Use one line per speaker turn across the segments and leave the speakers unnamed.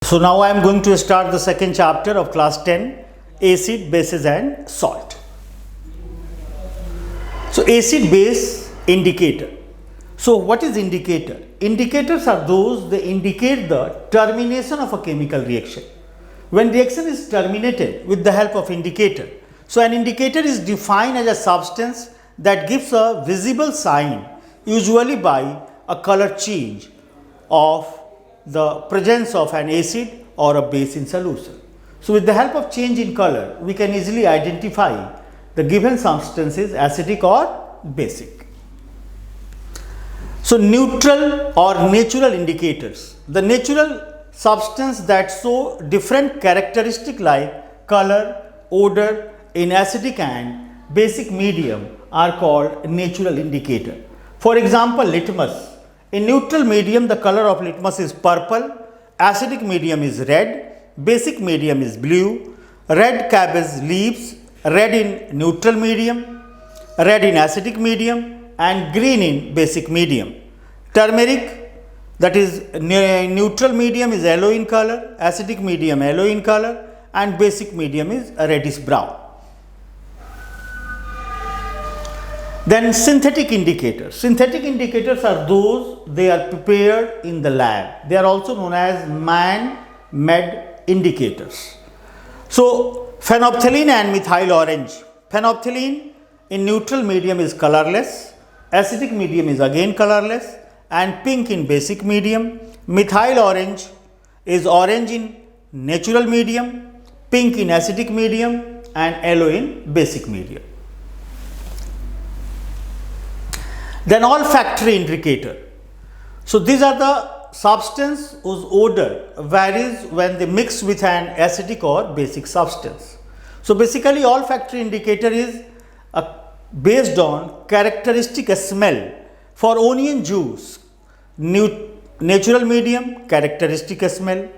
So now I am going to start the second chapter of class 10, acid, bases and salt. So acid base indicator. So what is indicator? Indicators are those they indicate the termination of a chemical reaction. When reaction is terminated with the help of indicator, so an indicator is defined as a substance that gives a visible sign, usually by a color change of the presence of an acid or a base in solution. So with the help of change in color, we can easily identify the given substance is acidic or basic. So neutral or natural indicators. The natural substance that show different characteristic like color, odor in acidic and basic medium are called natural indicator. For example, litmus. In neutral medium, the color of litmus is purple, acidic medium is red, basic medium is blue, red cabbage leaves, red in neutral medium, red in acidic medium and green in basic medium. Turmeric, that is neutral medium is yellow in color, acidic medium yellow in color and basic medium is reddish brown. Then synthetic indicators. Synthetic indicators are those they are prepared in the lab. They are also known as man-made indicators. So phenolphthalein and methyl orange. Phenolphthalein in neutral medium is colorless, acidic medium is again colorless and pink in basic medium. Methyl orange is orange in natural medium, pink in acidic medium and yellow in basic medium. Then olfactory indicator. So these are the substance whose odor varies when they mix with an acidic or basic substance. So basically olfactory indicator is based on characteristic smell. For onion juice, natural medium, characteristic smell,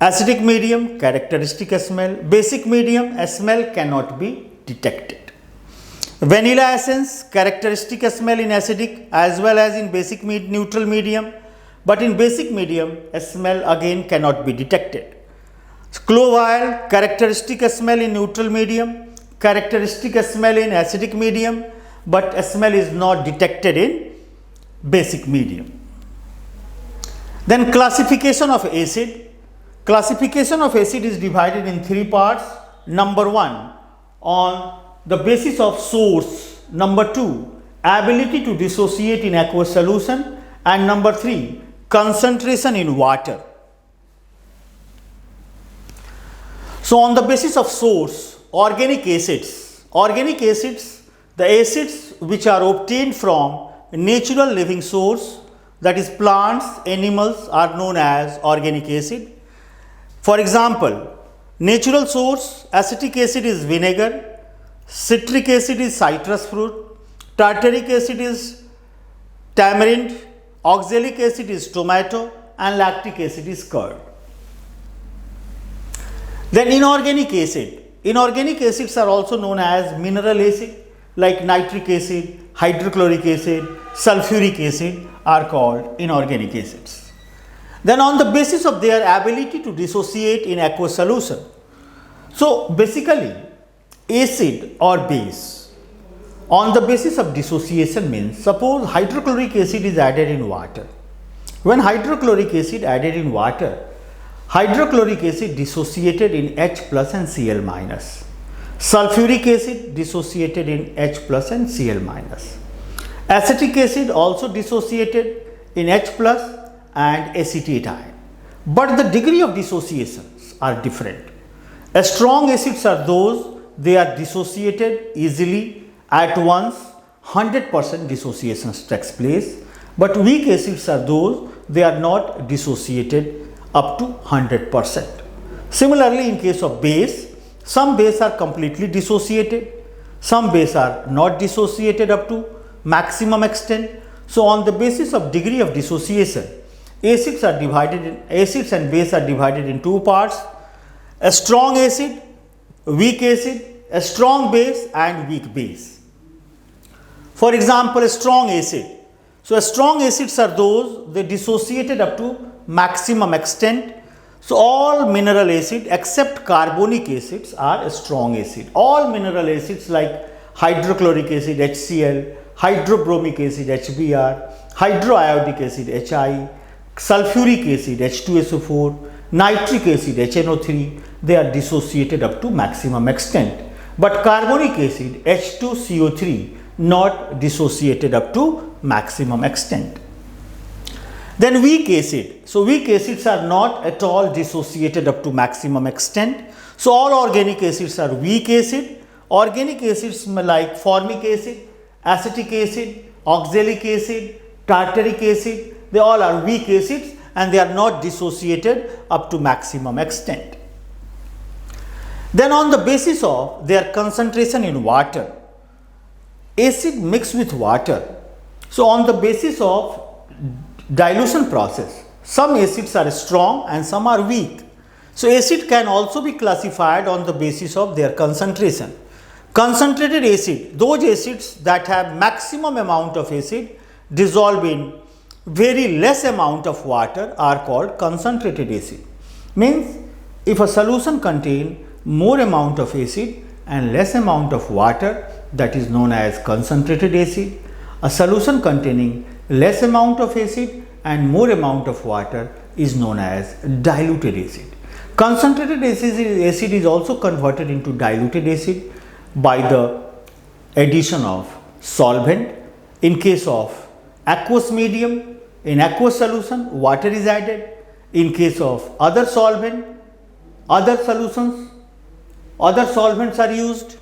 acidic medium, characteristic smell, basic medium, a smell cannot be detected. Vanilla essence, characteristic smell in acidic as well as in basic neutral medium, but in basic medium a smell again cannot be detected. Clove oil, characteristic smell in neutral medium, characteristic smell in acidic medium, but a smell is not detected in basic medium. Then classification of acid. Classification of acid is divided in three parts. Number 1, on the basis of source. Number 2, ability to dissociate in aqueous solution. And number 3, concentration in water. So on the basis of source, organic acids. Organic acids, the acids which are obtained from natural living source, that is plants, animals, are known as organic acid. For example, natural source, acetic acid is vinegar, citric acid is citrus fruit, tartaric acid is tamarind, oxalic acid is tomato and lactic acid is curd. Then inorganic acid. Inorganic acids are also known as mineral acid like nitric acid, hydrochloric acid, sulfuric acid are called inorganic acids. Then on the basis of their ability to dissociate in aqueous solution. So basically acid or base on the basis of dissociation means, suppose hydrochloric acid is added in water. When hydrochloric acid added in water, hydrochloric acid dissociated in H plus and Cl minus. Sulfuric acid dissociated in H plus and Cl minus. Acetic acid also dissociated in H plus and acetate ion. But the degree of dissociations are different. Strong acids are those they are dissociated easily at once, 100% dissociation takes place, but weak acids are those they are not dissociated up to 100%. Similarly, in case of base, some base are completely dissociated, some base are not dissociated up to maximum extent. So on the basis of degree of dissociation, acids and base are divided in two parts: a strong acid, weak acid, a strong base and weak base. For example, a strong acid. So strong acids are those they dissociated up to maximum extent. So all mineral acid except carbonic acids are strong acid. All mineral acids like hydrochloric acid HCl, hydrobromic acid HBr, hydroiodic acid HI, sulfuric acid H2SO4, nitric acid HNO3, they are dissociated up to maximum extent. But carbonic acid H2CO3 not dissociated up to maximum extent. Then weak acid. So weak acids are not at all dissociated up to maximum extent. So all organic acids are weak acid. Organic acids like formic acid, acetic acid, oxalic acid, tartaric acid, they all are weak acids and they are not dissociated up to maximum extent. Then on the basis of their concentration in water, acid mixed with water. So on the basis of dilution process, some acids are strong and some are weak. So acid can also be classified on the basis of their concentration. Concentrated acid, those acids that have maximum amount of acid dissolve in very less amount of water are called concentrated acid. Means if a solution contains more amount of acid and less amount of water, that is known as concentrated acid. A solution containing less amount of acid and more amount of water is known as diluted acid. Concentrated acid is also converted into diluted acid by the addition of solvent. In case of aqueous medium, in aqueous solution water is added. In case of other solvent, other solutions, other solvents are used.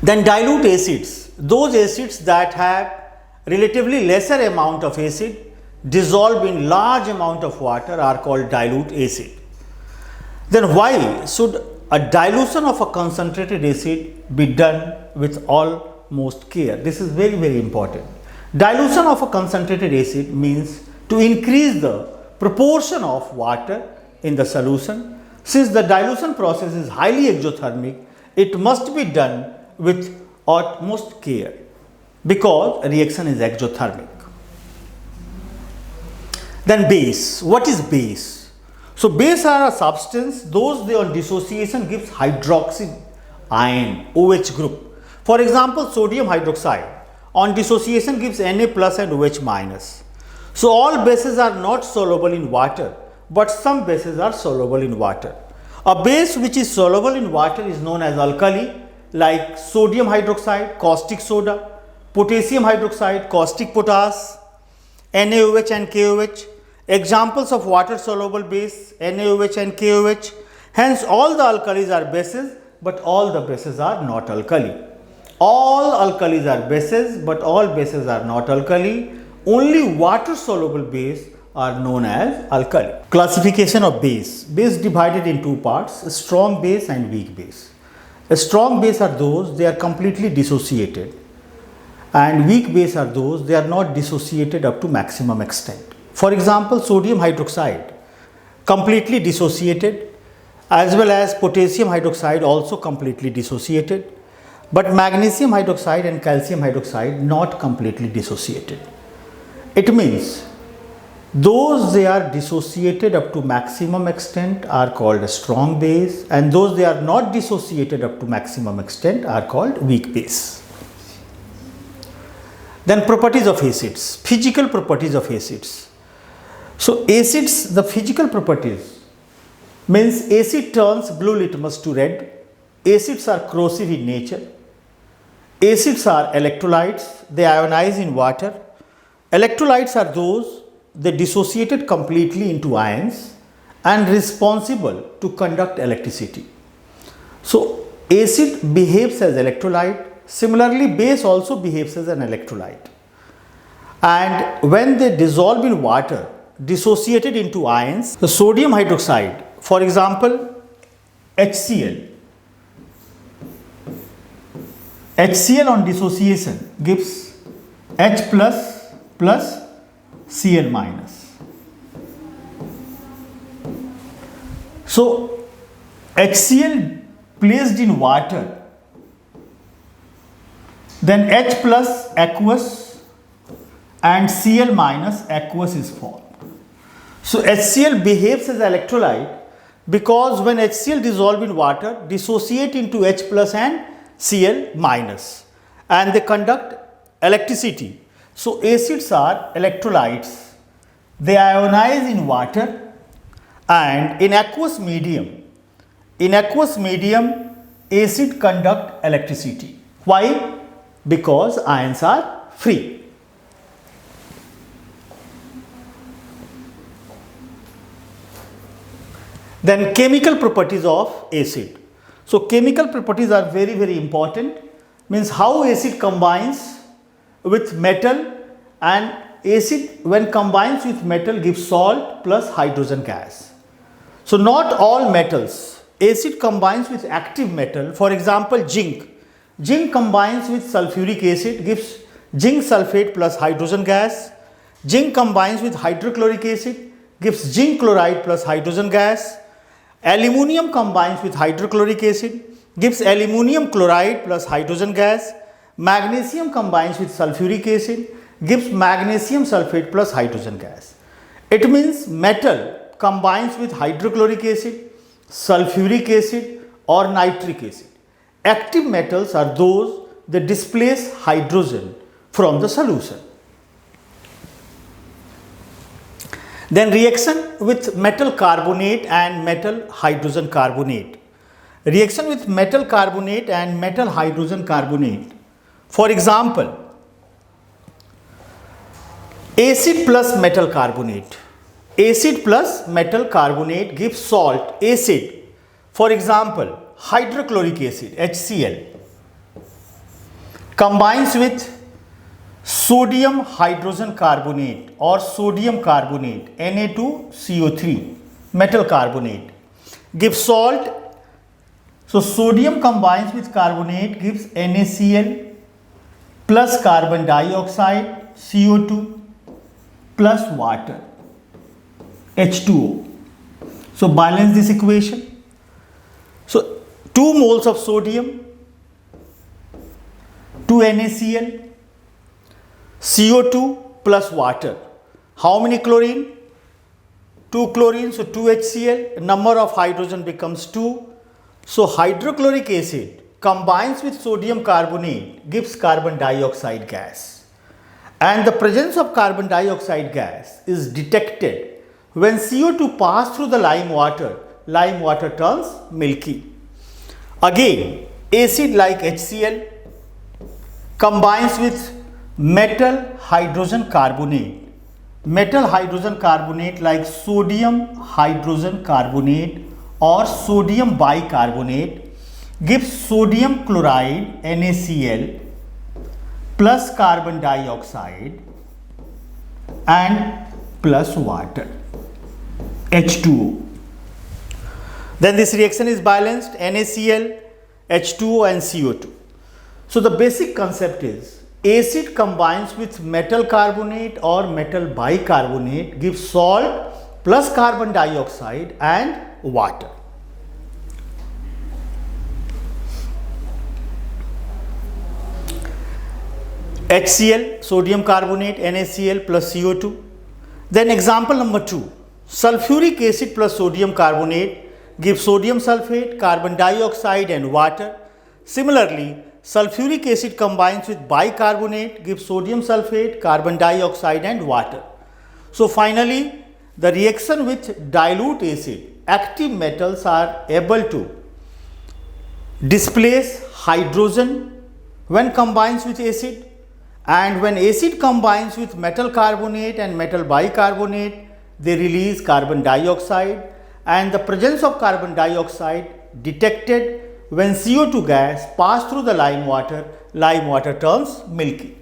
Then dilute acids, those acids that have relatively lesser amount of acid dissolved in large amount of water are called dilute acid. Then why should a dilution of a concentrated acid be done with almost care? This is very, very important. Dilution of a concentrated acid means to increase the proportion of water in the solution. Since the dilution process is highly exothermic, it must be done with utmost care because reaction is exothermic. Then base. What is base? So base are a substance, those they on dissociation gives hydroxy ion, OH group. For example, sodium hydroxide on dissociation gives Na plus and OH minus. So all bases are not soluble in water, but some bases are soluble in water. A base which is soluble in water is known as alkali, like sodium hydroxide, caustic soda, potassium hydroxide, caustic potash, NaOH and KOH. Examples of water soluble base, NaOH and KOH. Hence all the alkalis are bases, but all the bases are not alkali. All alkalis are bases, but all bases are not alkali. Only water soluble base are known as alkali. Classification of base. Base divided in two parts, strong base and weak base. A strong base are those they are completely dissociated, and weak base are those they are not dissociated up to maximum extent. For example, sodium hydroxide completely dissociated, as well as potassium hydroxide also completely dissociated, but magnesium hydroxide and calcium hydroxide not completely dissociated. It means those they are dissociated up to maximum extent are called a strong base, and those they are not dissociated up to maximum extent are called weak base. Then properties of acids, physical properties of acids. So acids, the physical properties means acid turns blue litmus to red. Acids are corrosive in nature. Acids are electrolytes, they ionize in water. Electrolytes are those they dissociated completely into ions and responsible to conduct electricity. So acid behaves as electrolyte. Similarly, base also behaves as an electrolyte. And when they dissolve in water, dissociated into ions, the sodium hydroxide, for example, HCl. HCl on dissociation gives H plus Cl minus. So HCl placed in water, then H plus aqueous and Cl minus aqueous is formed. So HCl behaves as electrolyte because when HCl dissolve in water, dissociate into H plus and Cl minus, and they conduct electricity. So acids are electrolytes. They ionize in water and in aqueous medium. In aqueous medium, acid conduct electricity. Why? Because ions are free. Then chemical properties of acid. So chemical properties are very, very important. Means how acid combines with metal, and acid when combines with metal gives salt plus hydrogen gas. So not all metals. Acid combines with active metal. For example, zinc. Zinc combines with sulfuric acid, gives zinc sulfate plus hydrogen gas. Zinc combines with hydrochloric acid, gives zinc chloride plus hydrogen gas. Aluminium combines with hydrochloric acid, gives aluminium chloride plus hydrogen gas. Magnesium combines with sulfuric acid, gives magnesium sulfate plus hydrogen gas. It means metal combines with hydrochloric acid, sulfuric acid or nitric acid. Active metals are those that displace hydrogen from the solution. Then reaction with metal carbonate and metal hydrogen carbonate. Reaction with metal carbonate and metal hydrogen carbonate. For example, acid plus metal carbonate. Acid plus metal carbonate gives salt, acid. For example, hydrochloric acid, HCl, combines with sodium hydrogen carbonate or sodium carbonate, Na2CO3, metal carbonate, gives salt. So sodium combines with carbonate, gives NaCl plus carbon dioxide, CO2 plus water, H2O. So balance this equation. So 2 moles of sodium, 2 NaCl, CO2 plus water. How many chlorine? 2 chlorine, so 2 HCl, number of hydrogen becomes 2. So hydrochloric acid combines with sodium carbonate, gives carbon dioxide gas. And the presence of carbon dioxide gas is detected when CO2 passes through the lime water turns milky. Again, acid like HCl combines with metal hydrogen carbonate. Metal hydrogen carbonate like sodium hydrogen carbonate or sodium bicarbonate gives sodium chloride, NaCl, plus carbon dioxide and plus water, H2O. Then this reaction is balanced, NaCl, H2O and CO2. So the basic concept is acid combines with metal carbonate or metal bicarbonate, gives salt plus carbon dioxide and water. HCl, sodium carbonate, NaCl plus CO2. Then example number 2, sulfuric acid plus sodium carbonate gives sodium sulfate, carbon dioxide and water. Similarly, sulfuric acid combines with bicarbonate, gives sodium sulfate, carbon dioxide and water. So finally, the reaction with dilute acid, active metals are able to displace hydrogen when combines with acid, and when acid combines with metal carbonate and metal bicarbonate, they release carbon dioxide, and the presence of carbon dioxide detected when CO2 gas passes through the lime water turns milky.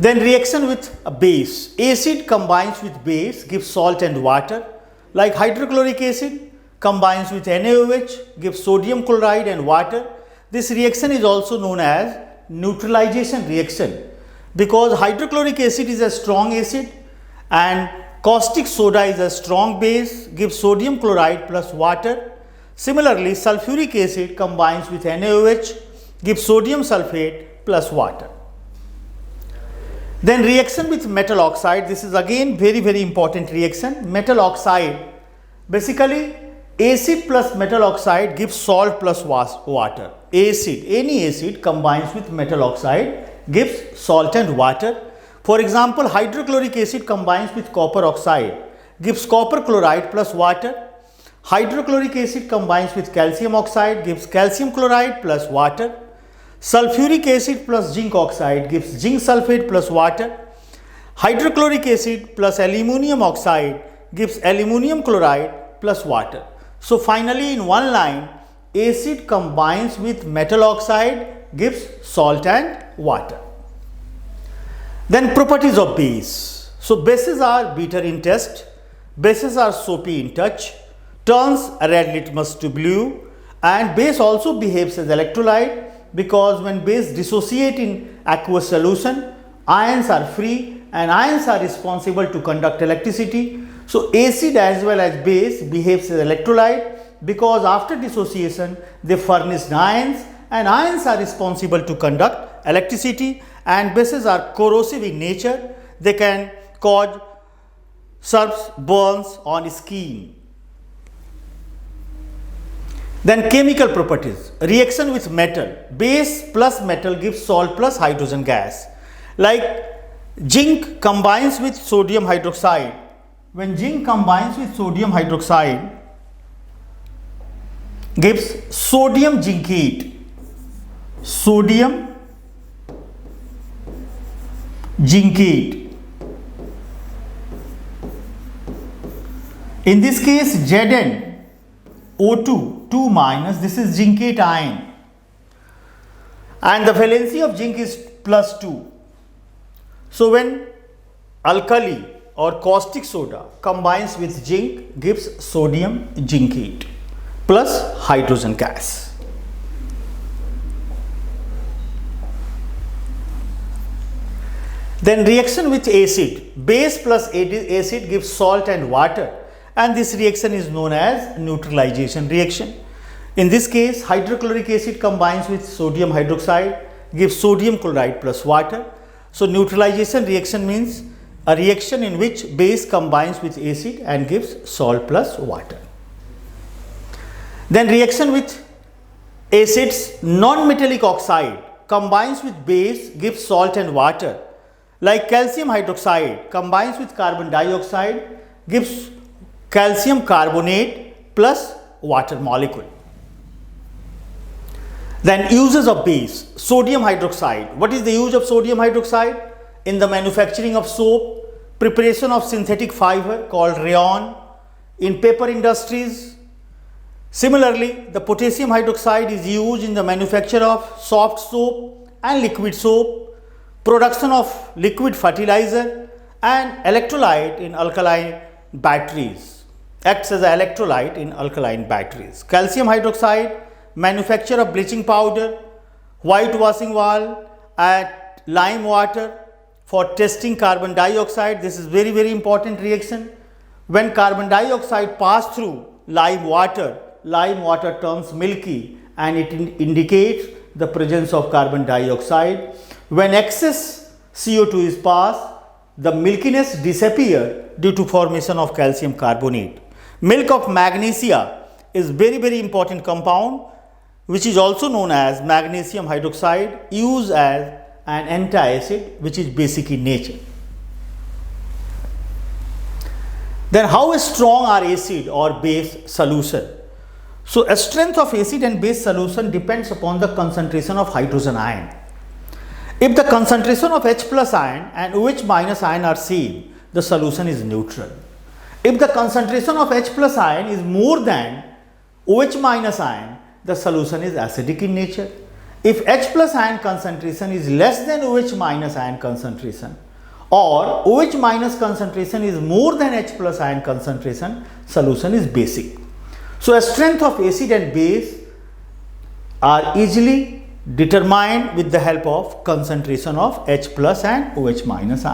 Then reaction with a base, acid combines with base, gives salt and water, like hydrochloric acid combines with NaOH, gives sodium chloride and water. This reaction is also known as neutralization reaction because hydrochloric acid is a strong acid and caustic soda is a strong base, gives sodium chloride plus water. Similarly, sulfuric acid combines with NaOH, gives sodium sulfate plus water. Then reaction with metal oxide, this is again very important reaction. Metal oxide, basically acid plus metal oxide gives salt plus water. Acid, any acid combines with metal oxide gives salt and water. For example, hydrochloric acid combines with copper oxide gives copper chloride plus water. Hydrochloric acid combines with calcium oxide gives calcium chloride plus water. Sulfuric acid plus zinc oxide gives zinc sulfate plus water. Hydrochloric acid plus aluminum oxide gives aluminum chloride plus water. So finally, in one line, acid combines with metal oxide gives salt and water. Then properties of base. So bases are bitter in taste, bases are soapy in touch, turns red litmus to blue, and base also behaves as electrolyte because when base dissociate in aqueous solution, ions are free and ions are responsible to conduct electricity. So acid as well as base behaves as electrolyte because after dissociation they furnish ions and ions are responsible to conduct electricity, and bases are corrosive in nature. They can cause sharp burns on skin. Then chemical properties, reaction with metal, base plus metal gives salt plus hydrogen gas. Like zinc combines with sodium hydroxide. When zinc combines with sodium hydroxide gives sodium zincate. Sodium zincate. In this case, Zn O2, 2 minus, this is zincate ion, and the valency of zinc is plus 2. So when alkali or caustic soda combines with zinc gives sodium zincate plus hydrogen gas. Then reaction with acid, base plus acid gives salt and water, and this reaction is known as neutralization reaction. In this case, hydrochloric acid combines with sodium hydroxide gives sodium chloride plus water. So neutralization reaction means a reaction in which base combines with acid and gives salt plus water. Then reaction with acids, non-metallic oxide combines with base gives salt and water. Like calcium hydroxide combines with carbon dioxide gives calcium carbonate plus water molecule. Then uses of base, sodium hydroxide. What is the use of sodium hydroxide? In the manufacturing of soap, preparation of synthetic fiber called rayon, in paper industries. Similarly, the potassium hydroxide is used in the manufacture of soft soap and liquid soap, production of liquid fertilizer, and electrolyte in alkaline batteries. Acts as an electrolyte in alkaline batteries. Calcium hydroxide, manufacture of bleaching powder, whitewashing valve, and lime water for testing carbon dioxide. This is very important reaction. When carbon dioxide pass through lime water turns milky and it indicates the presence of carbon dioxide. When excess CO2 is passed, the milkiness disappears due to formation of calcium carbonate. Milk of magnesia is very important compound which is also known as magnesium hydroxide, used as an anti-acid which is basic in nature. Then how strong are acid or base solution? So a strength of acid and base solution depends upon the concentration of hydrogen ion. If the concentration of H plus ion and OH minus ion are same, the solution is neutral. If the concentration of H plus ion is more than OH minus ion, the solution is acidic in nature. If H plus ion concentration is less than OH minus ion concentration, or OH minus concentration is more than H plus ion concentration, solution is basic. So a strength of acid and base are easily determined with the help of concentration of H plus and OH minus ion.